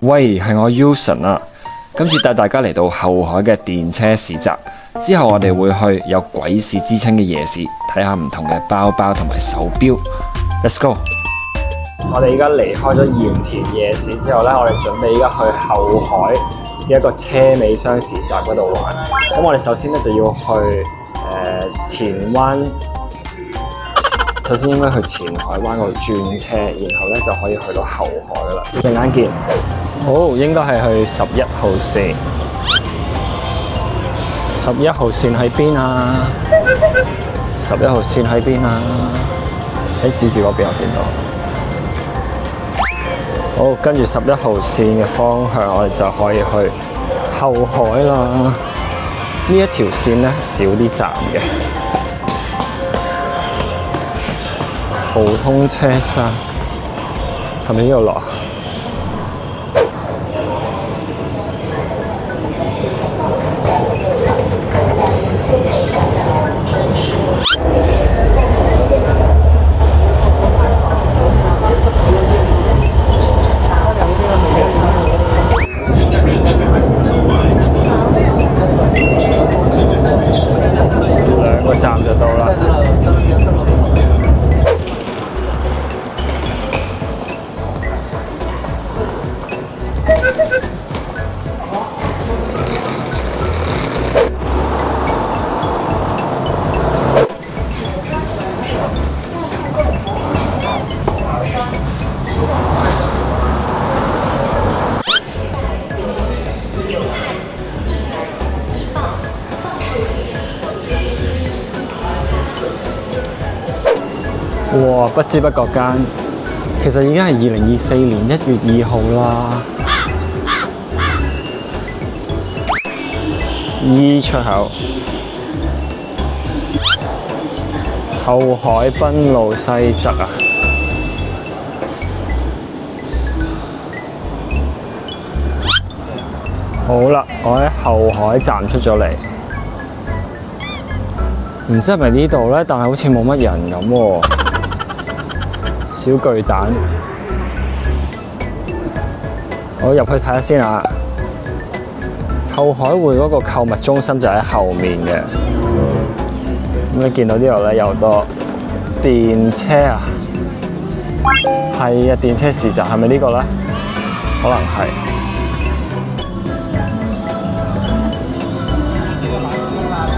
喂，係我 Uson 啊！今次帶大家嚟到後海嘅電車市集，之後我哋會去有鬼市之稱嘅夜市，睇下唔同嘅包包同埋手錶。Let's go！ 我哋而家離開咗鹽田夜市之後呢，我哋準備而家去後海嘅一個車尾箱市集嗰度玩。咁我哋首先呢就要去前灣。首先應該去前海灣嗰度轉車，然後咧就可以去到後海噶啦。陣間見。好，應該係去11號線。11號線喺邊啊？11號線喺邊啊？喺指住嗰邊我見到。好，跟住11號線嘅方向，我哋就可以去後海啦。呢一條線咧少啲站嘅。普通車廂係咪呢度落？2個站就到啦。哇！不知不覺間，其實已經係2024年1月2號啦。E 出口，後海濱路西側啊！好啦，我喺後海站出咗嚟，唔知係咪呢度咧？但係好似冇乜人咁喎。小巨蛋，我入去睇下先啊！後海匯嗰個購物中心就喺後面嘅。咁你見到呢度咧有好多電車啊，係啊，電車市集係咪呢個咧？可能係。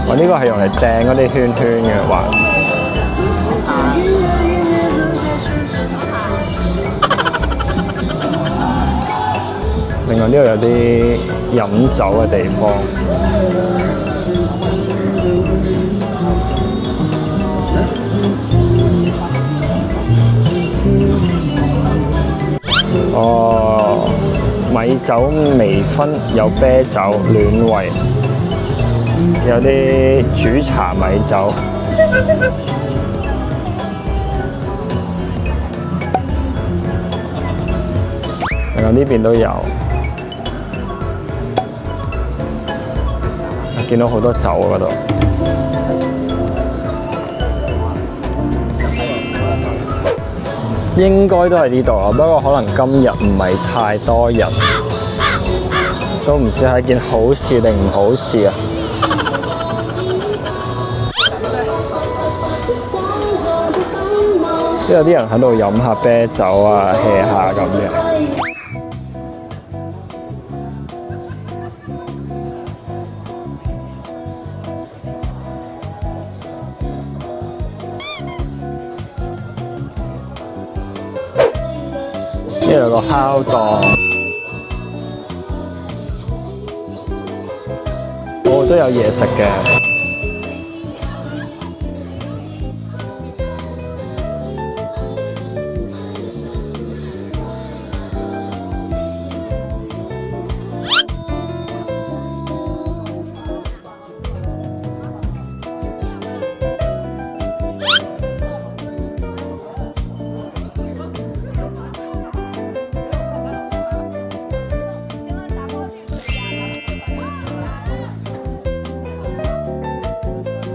我呢個係用嚟掟嗰啲圈圈嘅玩。另外呢度有啲飲酒嘅地方，哦，米酒微醺，有啤酒暖胃，有啲煮茶米酒。另外呢邊都有。見到好多酒嗰度，應該都係呢度啊。不過可能今日唔係太多人，都唔知係一件好事定唔好事啊。都有啲人喺度飲下啤酒啊 hea 下咁嘅。呢度有個烤檔，都有嘢食嘅。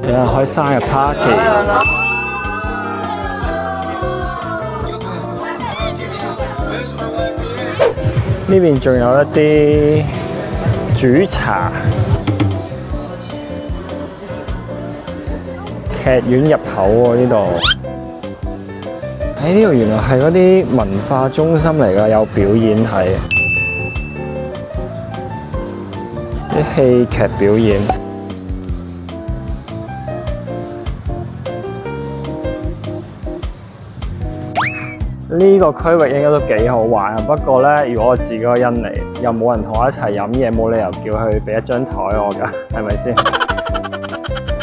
有人開生日 party。呢邊仲有一啲煮茶。劇院入口喎呢度。喺呢度原來係嗰啲文化中心嚟㗎，有表演睇。啲戲劇表演。呢個區域應該都幾好玩啊！不過咧，如果我自己一個人嚟，又冇人同我一齊飲嘢，冇理由叫佢俾一張台我㗎，係咪先？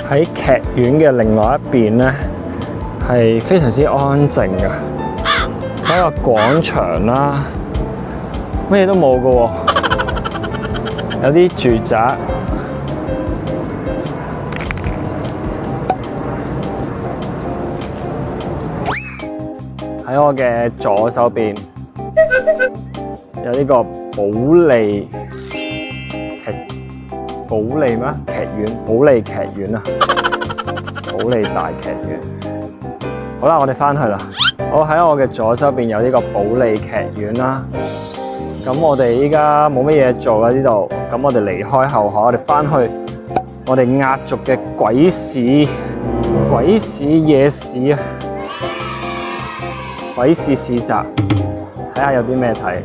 喺劇院嘅另外一邊咧，係非常之安靜㗎，係一個廣場啦，乜嘢都冇㗎喎，有啲住宅。喺我嘅左手邊有呢個保利咩？劇院，保利劇院啊，保利大劇院。好啦，我哋翻去啦。我喺我嘅左手邊有呢個保利劇院啦。咁我哋依家冇乜嘢做啦呢度。咁我哋離開後海，我哋翻去我哋壓軸嘅鬼市夜市啊！鬼市市集，睇下有啲咩睇，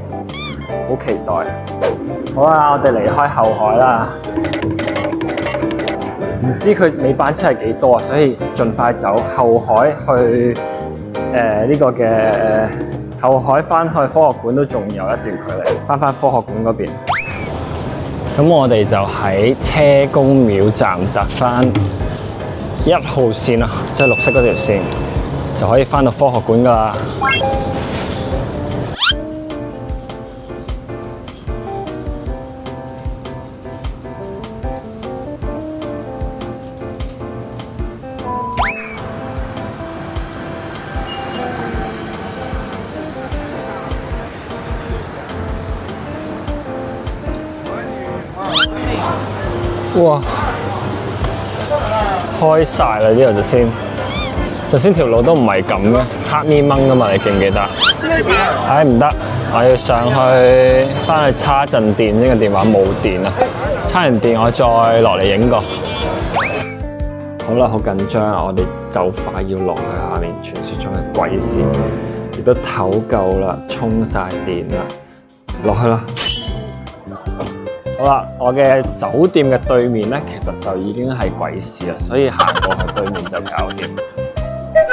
好期待。好啦，我哋離開後海啦。唔知佢尾班車係幾多啊，所以盡快走後海去呢個嘅後海翻去科學館都仲有一段距離，翻科學館嗰邊。咁我哋就喺車公廟站搭翻1號線啦，即係綠色嗰條線。就可以返到科學館㗎啦！哇！開晒啦呢度就先。頭先條路都唔係咁嘅，黑咪掹噶嘛，你記唔記得？唉，唔得，我要上去翻去叉陣電先，個電話冇電啊！叉完電我再落嚟影個。好啦，好緊張啊！我哋就快要落去下面傳説中嘅鬼市，亦都唞夠啦，充晒電啦，落去啦！好啦，我嘅酒店嘅對面咧，其實就已經係鬼市啦，所以行過去對面就搞掂。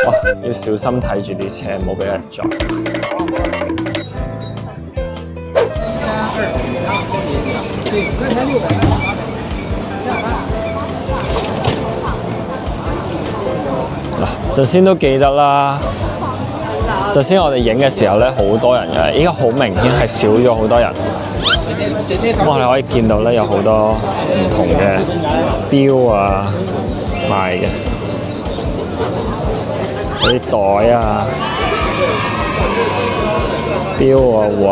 哇！要小心睇住啲車，唔好俾人撞。嗱，頭先都記得啦。頭先我哋影嘅時候咧，好多人嘅，依家好明顯係少咗好多人。咁我哋可以見到咧，有好多唔同嘅錶啊賣嘅。啲袋啊，錶啊，哇！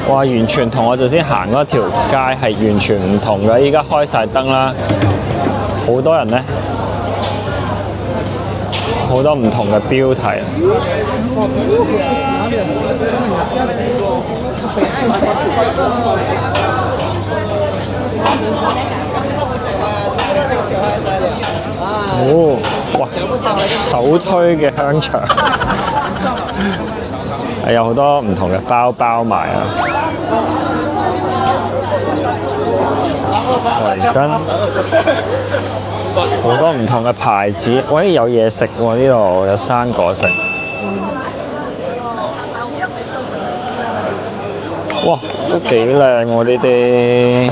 哇！完全同我頭先行嗰條街係完全唔同嘅，依家開晒燈啦，好多人咧，好多唔同嘅標題。哦，哇！手推嘅香腸，係有好多唔同嘅包包賣啊！圍巾，好多唔同嘅牌子。喂，有嘢食喎！呢度有生果食。哇，都幾靚喎呢啲。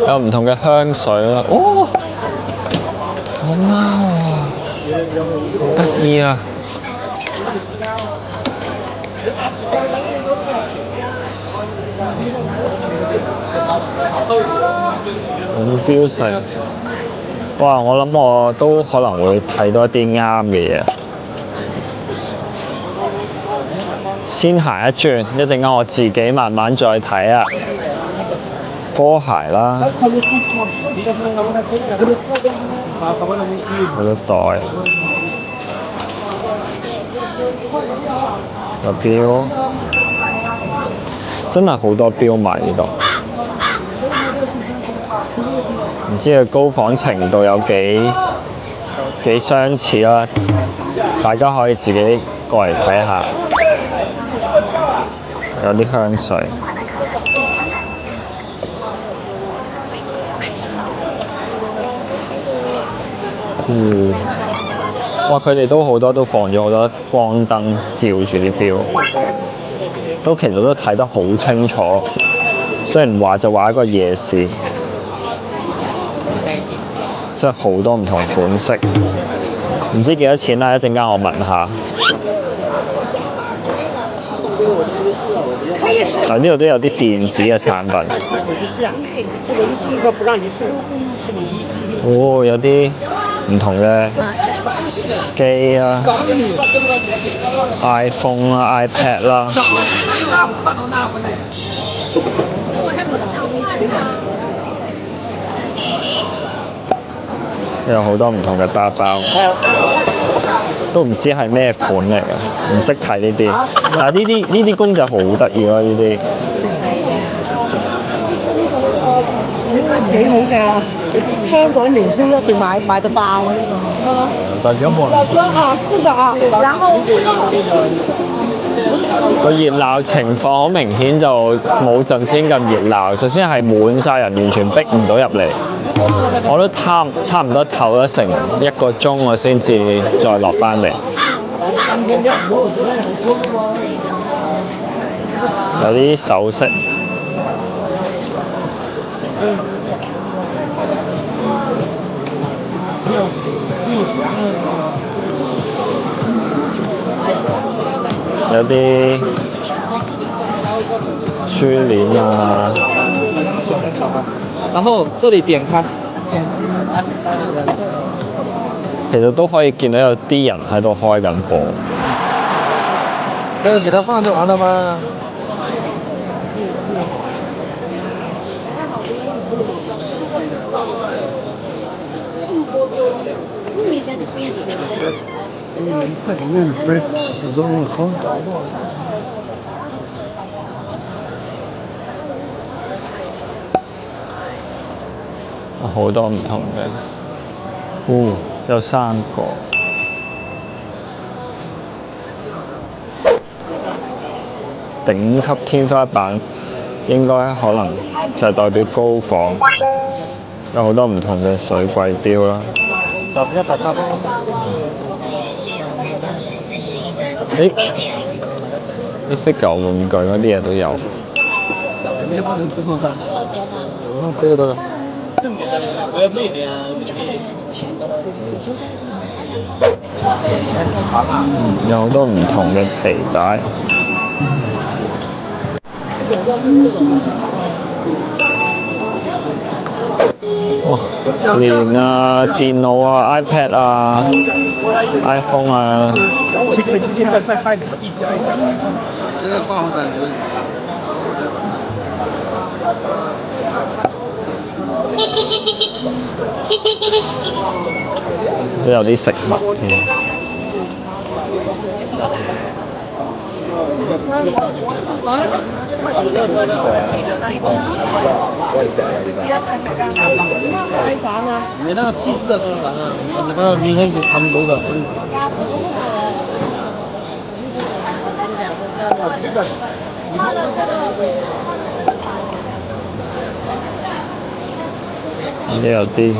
有唔同嘅香水啦。哦，好貓啊，好得意啊！好 feel 食。哇！我諗我都可能會睇多一啲啱嘅嘢。先行一轉，一陣間我自己慢慢再睇啊。波鞋啦，好多袋，個錶，真係好多錶賣呢度。唔知佢高仿程度有幾相似啦，大家可以自己過嚟睇下。有啲香水。哇！佢哋都好多都放咗好多光燈照住啲錶，其實都睇得好清楚。雖然話就話一個夜市，真係好多唔同款式，唔知幾多錢啦！一陣間我問下。嗱，呢度都有啲電子嘅產品。哦，有啲唔同嘅機啊 ，iPhone 啦、iPad 啦。有好多唔同嘅包包，都唔知係咩款嚟嘅，唔識睇呢啲。但係呢啲公仔好得意咯，呢啲。幾好㗎！香港年宵一定買到爆啊！呢個。但有冇人？然後個熱鬧情況好明顯就冇陣先咁熱鬧，陣先係滿晒人，完全逼唔到入嚟。我都差唔多唞咗成1個鐘，我先至再落翻嚟。有啲首飾。有啲珠鏈啊，然後這裡點開，其實都可以見到有啲人喺度開緊播。這個給他放就完了嗎？好多唔同嘅，有3個。頂級天花板應該可能就係代表高仿，有好多唔同嘅水櫃錶啦。啲 figure 玩具嗰啲嘢都有。這個多少？有好多唔同嘅皮帶。哇！連電腦啊、iPad 啊、iPhone 啊。再拍你們一家。這個放上去。都有啲食物添。你那個氣質的風帆啊，那個明顯是他們樓的。呢有啲。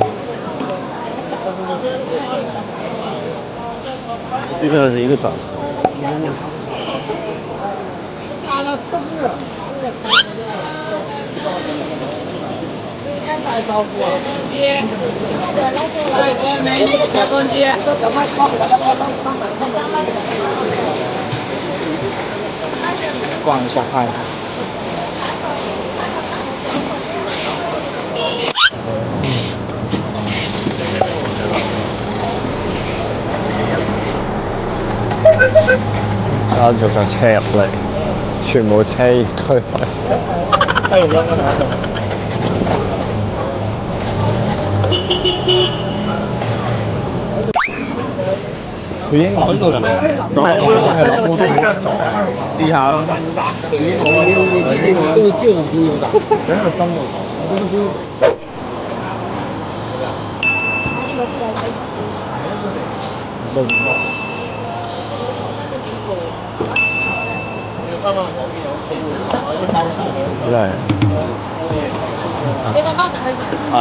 這個是一個檔。逛一下看。揸咗架車入嚟，全部車已推開晒。还有两个拿走。佢已經揾到人啦，係攞普通試下咯。都叫人朋友㗎，真係心喎。真係。你個包實去食。係。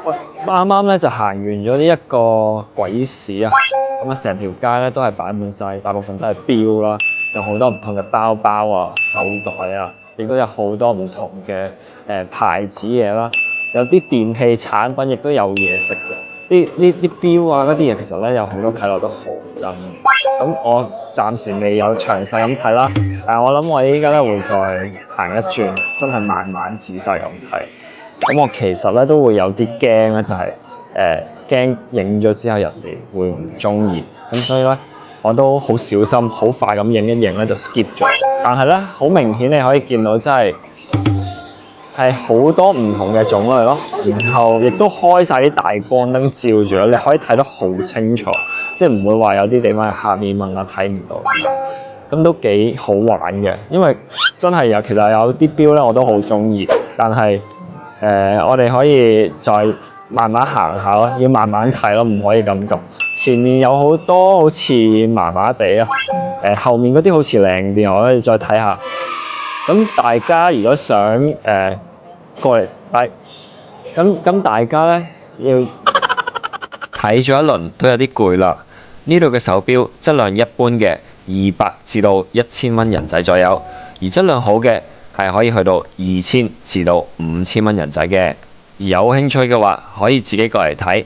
喂，啱啱咧就行完咗呢一個鬼市啊，咁啊成條街咧都係擺滿晒，大部分都係錶啦，有好多唔同嘅包包啊、手袋啊，亦都有好多唔同嘅牌子嘢啦，有啲電器產品亦都有嘢食嘅。啲錶啊嗰啲嘢其實咧有好多睇落都好真，咁我暫時未有詳細咁睇啦，但係我諗我依家咧會再行一轉，真係慢慢仔細咁睇。咁我其實咧都會有啲驚咧，就係驚影咗之後人哋會唔中意，咁所以咧我都好小心，好快咁影一影咧就 skip 咗。但係咧好明顯你可以見到真係好多唔同嘅種類咯，然後亦都開晒啲大光燈照住，你可以睇得好清楚，即係唔會話有啲地方係下面問啊睇唔到，咁都幾好玩嘅。因為真係其實有啲錶咧我都好中意，但係我哋可以再慢慢行下咯，要慢慢睇咯，唔可以咁急。前面有好多好似麻麻地啊，後面嗰啲好似靚啲，我可以再睇下。咁大家如果想過嚟睇，咁大家咧要睇咗一輪都有啲攰啦。呢度嘅手錶質量一般嘅200至到1000蚊人仔左右，而質量好嘅係可以去到2000至到5000蚊人仔嘅。而有興趣嘅話，可以自己過嚟睇。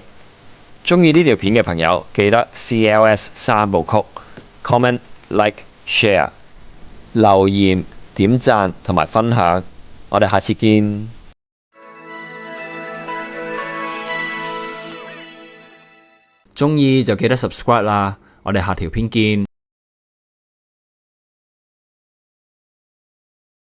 中意呢條片嘅朋友，記得 CLS 3部曲 comment like share 留言點讚同埋分享。我哋下次見。中意就記得 subscribe 啦。我哋下條片見。